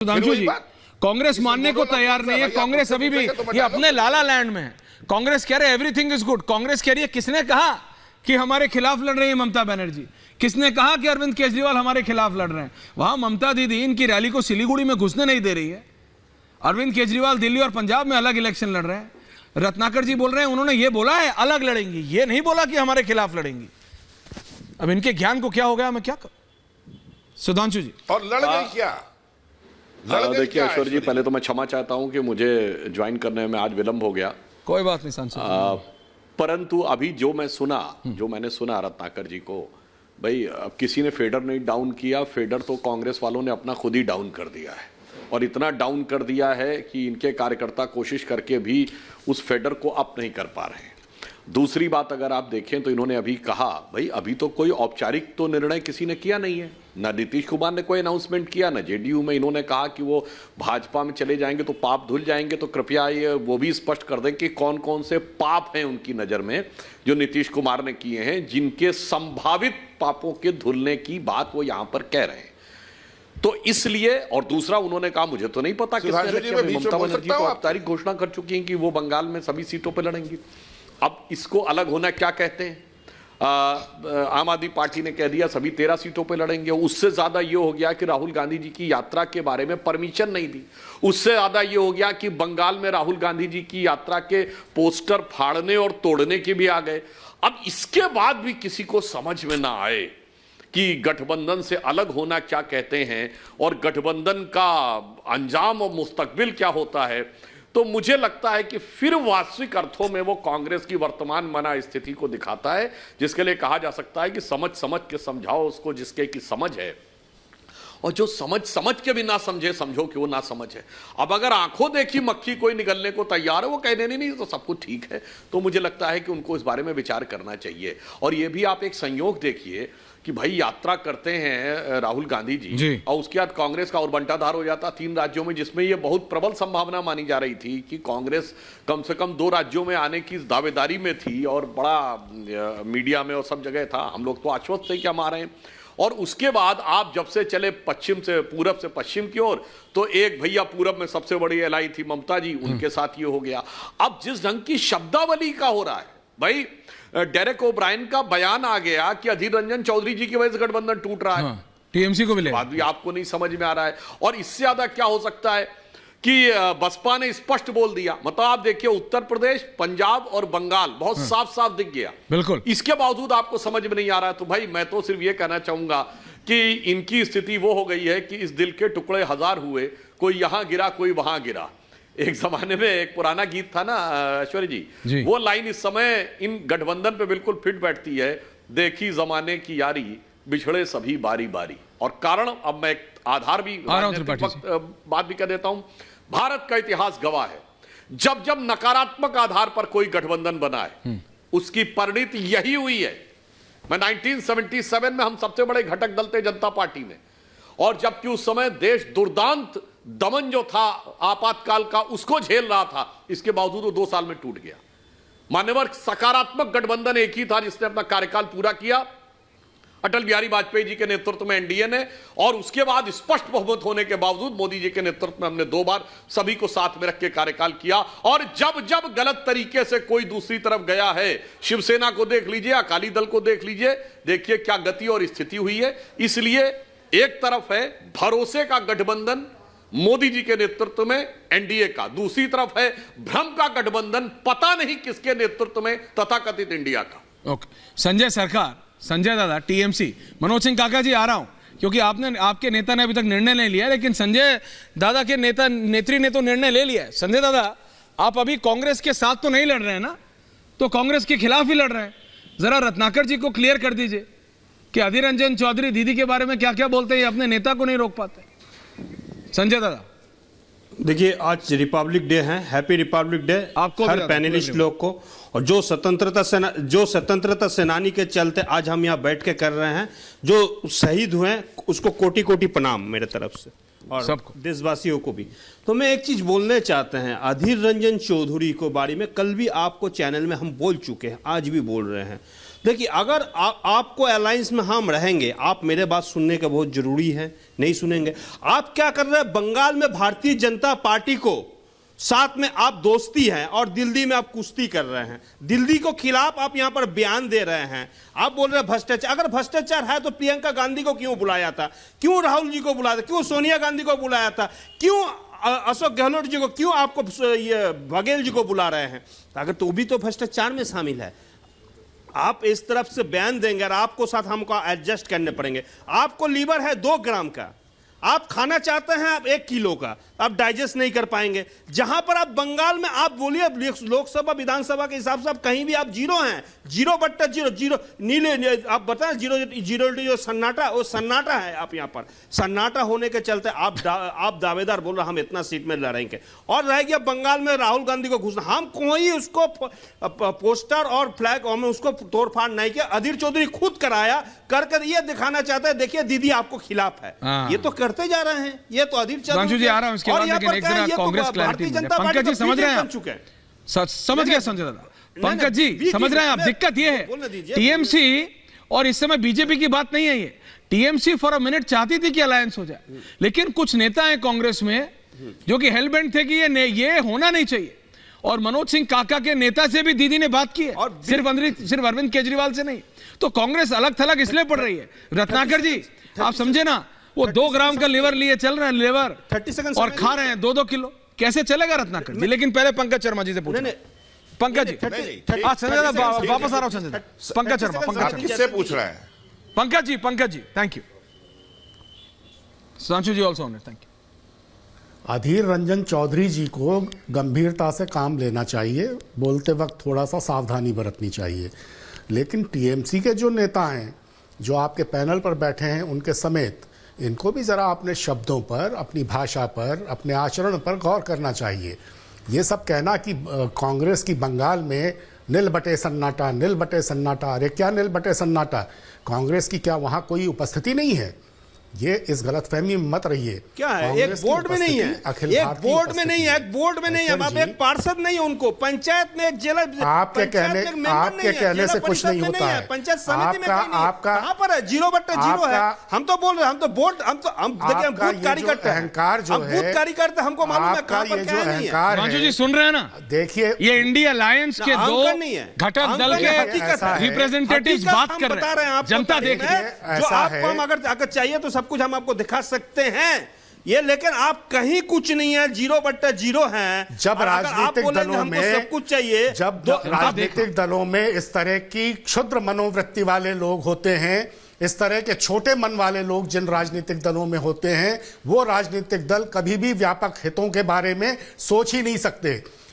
सुधांशु जी, कांग्रेस मानने को तैयार नहीं है। कांग्रेस अभी भी ये अपने लाला लैंड में है। कांग्रेस कह रहे है एवरीथिंग इज गुड। कांग्रेस कह रही है किसने कहा कि हमारे खिलाफ लड़ रही है ममता बनर्जी? किसने कहा कि अरविंद केजरीवाल हमारे खिलाफ लड़ रहे हैं? वहां ममता दीदी इनकी रैली को सिलीगुड़ी में घुसने नहीं दे रही है। अरविंद केजरीवाल दिल्ली और पंजाब में अलग इलेक्शन लड़ रहे हैं। रत्नाकर जी बोल रहे हैं, उन्होंने ये बोला है अलग लड़ेंगी, ये नहीं बोला कि हमारे खिलाफ लड़ेंगी। अब इनके ज्ञान को क्या हो गया, मैं क्या करूं? सुधांशु जी, और लड़ गई क्या? देखिए ऐश्वर्य जी, पहले तो मैं क्षमा चाहता हूं कि मुझे ज्वाइन करने में आज विलंब हो गया। कोई बात नहीं सांसद। परंतु अभी जो मैंने सुना रत्नाकर जी को, भाई अब किसी ने फेडर नहीं डाउन किया, फेडर तो कांग्रेस वालों ने अपना खुद ही डाउन कर दिया है। और इतना डाउन कर दिया है कि इनके कार्यकर्ता कोशिश करके भी उस फेडर को अप नहीं कर पा रहे हैं। दूसरी बात अगर आप देखें तो इन्होंने अभी कहा, भाई अभी तो कोई औपचारिक तो निर्णय किसी ने किया नहीं है, ना नीतीश कुमार ने कोई अनाउंसमेंट किया, ना जेडीयू में इन्होंने कहा कि वो भाजपा में चले जाएंगे तो पाप धुल जाएंगे। तो कृपया ये वो भी स्पष्ट कर दें कि कौन कौन से पाप हैं उनकी नजर में जो नीतीश कुमार ने किए हैं, जिनके संभावित पापों के धुलने की बात वो यहां पर कह रहे हैं। तो इसलिए, और दूसरा उन्होंने कहा मुझे तो नहीं पता किसने, ममता बनर्जी तो औपचारिक घोषणा कर चुकी हैं कि वो बंगाल में सभी सीटों पर लड़ेंगी। अब इसको अलग होना क्या कहते हैं? आम आदमी पार्टी ने कह दिया सभी 13 सीटों पे लड़ेंगे। उससे ज्यादा ये हो गया कि राहुल गांधी जी की यात्रा के बारे में परमिशन नहीं दी। उससे ज्यादा ये हो गया कि बंगाल में राहुल गांधी जी की यात्रा के पोस्टर फाड़ने और तोड़ने के भी आ गए। अब इसके बाद भी किसी को समझ में ना आए कि गठबंधन से अलग होना क्या कहते हैं और गठबंधन का अंजाम और मुस्तकबिल क्या होता है, तो मुझे लगता है कि फिर वास्तविक अर्थों में वो कांग्रेस की वर्तमान मना स्थिति को दिखाता है, जिसके लिए कहा जा सकता है कि समझ समझ के समझाओ उसको जिसके की समझ है, और जो समझ के भी ना समझे समझो कि वो ना समझ है। अब अगर आंखों देखी मक्खी कोई निगलने को तैयार है, वो कहने नहीं तो सब कुछ ठीक है, तो मुझे लगता है कि उनको इस बारे में विचार करना चाहिए। और ये भी आप एक संयोग देखिए कि भाई यात्रा करते हैं राहुल गांधी जी और उसके बाद कांग्रेस का और बंटाधार हो जाता 3 राज्यों में, जिसमें ये बहुत प्रबल संभावना मानी जा रही थी कि कांग्रेस कम से कम 2 राज्यों में आने की दावेदारी में थी और बड़ा मीडिया में और सब जगह था। हम लोग तो आश्वस्त थे कि हम आ रहे हैं। और उसके बाद आप जब से चले पूरब से पश्चिम की ओर, तो एक भैया पूरब में सबसे बड़ी एलाई थी ममता जी, उनके साथ ये हो गया। अब जिस ढंग की शब्दावली का हो रहा है, भाई डेरेक ओब्रायन का बयान आ गया कि अधीर रंजन चौधरी जी की वजह से गठबंधन टूट रहा है। टीएमसी को मिले, बात भी आपको नहीं समझ में आ रहा है। और इससे ज्यादा क्या हो सकता है कि बसपा ने स्पष्ट बोल दिया। मतलब आप देखिए उत्तर प्रदेश, पंजाब और बंगाल बहुत साफ साफ दिख गया। बिल्कुल। इसके बावजूद आपको समझ में नहीं आ रहा है। तो भाई मैं तो सिर्फ ये कहना चाहूंगा कि इनकी स्थिति वो हो गई है कि इस दिल के टुकड़े 1000 हुए, कोई यहां गिरा कोई वहां गिरा। एक जमाने में एक पुराना गीत था ना ऐश्वर्य जी, वो लाइन इस समय इन गठबंधन पे बिल्कुल फिट बैठती है। देखी जमाने की यारी, बिछड़े सभी बारी बारी। और कारण, अब मैं एक आधार भी बात भी कह देता हूं, भारत का इतिहास गवाह है, जब जब नकारात्मक आधार पर कोई गठबंधन बना है उसकी परिणति यही हुई है। मैं 1977 में हम सबसे बड़े घटक दल थे जनता पार्टी में, और जबकि उस समय देश दुर्दांत दमन जो था आपातकाल का उसको झेल रहा था, इसके बावजूद वो 2 साल में टूट गया। मान्यवर सकारात्मक गठबंधन एक ही था जिसने अपना कार्यकाल पूरा किया, अटल बिहारी वाजपेयी जी के नेतृत्व में एनडीए ने, और उसके बाद स्पष्ट बहुमत होने के बावजूद मोदी जी के नेतृत्व में हमने 2 बार सभी को साथ में रख के कार्यकाल किया। और जब जब गलत तरीके से कोई दूसरी तरफ गया है, शिवसेना को देख लीजिए, अकाली दल को देख लीजिए, देखिए क्या गति और स्थिति हुई है। इसलिए एक तरफ है भरोसे का गठबंधन मोदी जी के नेतृत्व में एनडीए का, दूसरी तरफ है भ्रम का गठबंधन पता नहीं किसके नेतृत्व में तथाकथित इंडिया का। ओके, संजय सरकार, संजय दादा, टीएमसी, मनोज सिंह काका जी आ रहा हूं, क्योंकि आपके नेता ने अभी तक निर्णय नहीं लिया, लेकिन संजय दादा के नेत्री ने तो निर्णय ले लिया है। संजय दादा, आप अभी कांग्रेस के साथ तो नहीं लड़ रहे हैं ना, तो कांग्रेस के खिलाफ ही लड़ रहे हैं। जरा रत्नाकर जी को क्लियर कर दीजिए कि अधीर रंजन चौधरी दीदी के बारे में क्या क्या बोलते हैं, अपने नेता को नहीं रोक पाते। संजय दादा, देखिए आज रिपब्लिक डे है, हैप्पी रिपब्लिक डे आपको, हर पैनलिस्ट लोग को। और जो स्वतंत्रता सेनानी के चलते आज हम यहाँ बैठ के कर रहे हैं, जो शहीद हुए हैं उसको कोटि कोटि प्रणाम मेरे तरफ से, और सबको, देशवासियों को भी। तो मैं एक चीज बोलने चाहते हैं अधीर रंजन चौधरी को बारे में, कल भी आपको चैनल में हम बोल चुके हैं, आज भी बोल रहे हैं। देखिए, अगर आपको अलायंस में हम रहेंगे, आप मेरे बात सुनने का बहुत जरूरी है, नहीं सुनेंगे। आप क्या कर रहे हैं, बंगाल में भारतीय जनता पार्टी को साथ में आप दोस्ती हैं और दिल्ली में आप कुश्ती कर रहे हैं। दिल्ली को खिलाफ आप यहां पर बयान दे रहे हैं, आप बोल रहे हैं भ्रष्टाचार। अगर भ्रष्टाचार है तो प्रियंका गांधी को क्यों बुलाया था, क्यों राहुल जी को बुलाया था, क्यों सोनिया गांधी को बुलाया था, क्यों अशोक गहलोत जी को, क्यों आपको ये बघेल जी को बुला रहे हैं? अगर तो भी तो भ्रष्टाचार में शामिल है। आप इस तरफ से बयान देंगे और आपको साथ हमको एडजस्ट करने पड़ेंगे। आपको लीवर है 2 ग्राम का, आप खाना चाहते हैं आप 1 किलो का, आप डाइजेस्ट नहीं कर पाएंगे। जहां पर आप बंगाल में आप बोलिए लोकसभा विधानसभा के हिसाब से आप कहीं भी आप 0 हैं, 0/0 नीले, आप बताएं 0 जो सन्नाटा, वो सन्नाटा है। आप यहां पर सन्नाटा होने के चलते आप दावेदार बोल रहे हम इतना सीट में लड़ेंगे। और रह गया बंगाल में राहुल गांधी को घुसना, हम कोई उसको पोस्टर और फ्लैग में उसको तोड़फाड़ नहीं किया। अधीर चौधरी खुद कराया, कर ये दिखाना चाहता है देखिए दीदी आपको खिलाफ है। ये तो करते जा रहे हैं, ये तो अधीर सुधांशु जी आ रहा हूं इसके बाद, लेकिन एक जरा कांग्रेस क्लैरिटी दीजिए। पंकज जी समझ रहे हैं आप? समझ गया संजय दादा। पंकज जी समझ रहे हैं आप? दिक्कत ये है टीएमसी, और इस समय बीजेपी की बात नहीं है ये, टीएमसी फॉर अ मिनट चाहती थी कि अलायंस हो जाए, लेकिन कुछ नेता हैं कांग्रेस में जो कि हेलबेंट थे कि ये होना नहीं चाहिए। और मनोज सिंह काका के नेता से भी दीदी ने बात की है, और सिर्फ अरविंद केजरीवाल से नहीं। तो कांग्रेस अलग थलग इसलिए पड़ रही है। रत्नाकर जी आप समझे ना, वो 2 ग्राम का लिवर लिए चल रहे हैं, लिवर 30 सेकंड और खा रहे हैं 2-2 किलो, कैसे चलेगा रत्नाकर जी? लेकिन पहले पंकज शर्मा जी से पूछो। पंकज जी संजय दादा वापस आ रहा हूं। संजय पंकज शर्मा किससे पूछ रहे हैं? Pankaj ji thank you. Sudhanshu ji also on it, thank you. Adhir Ranjan Chowdhury ji को गंभीरता से काम लेना चाहिए, बोलते वक्त थोड़ा सा सावधानी बरतनी चाहिए। लेकिन टीएमसी के जो नेता हैं जो आपके पैनल पर बैठे हैं उनके समेत, इनको भी ज़रा अपने शब्दों पर, अपनी भाषा पर, अपने आचरण पर गौर करना चाहिए। ये सब कहना कि कांग्रेस की बंगाल में नील बटे सन्नाटा, अरे क्या नील बटे सन्नाटा? कांग्रेस की क्या वहाँ कोई उपस्थिति नहीं है? ये इस गलतफहमी में मत रहिए। क्या है, एक बोर्ड में नहीं है, एक बोर्ड में नहीं है, एक बोर्ड में नहीं है, अब एक पार्षद नहीं है उनको, पंचायत में एक जिला, आपके कहने से कुछ नहीं होता है। पंचायत समिति में आपका कहां पर है? 0/0 है। हम तो बोल रहे हैं, हम तो बोर्ड, हम देखिए हम बूथ कार्यकर्ता हैं, अहंकार जो है, बूथ कार्यकर्ता, हमको मालूम है कहां पर क्या नहीं है। राजू जी सुन रहे हैं ना? देखिए ये इंडिया अलायंस के 2 घटक दल के रिप्रेजेंटेटिव्स बात कर रहे हैं, जनता देख रही है। जो आपको हम अगर चाहिए तो सब कुछ हम आपको दिखा सकते हैं ये, लेकिन आप कहीं कुछ नहीं है, 0/0 है। जब राजनीतिक दलों में सब कुछ चाहिए, जब राजनीतिक दलों में इस तरह की क्षुद्र मनोवृत्ति वाले लोग होते हैं, इस तरह के छोटे मन वाले लोग जिन राजनीतिक दलों में होते हैं, वो राजनीतिक दल कभी भी व्यापक हितों के बारे में सोच ही नहीं सकते।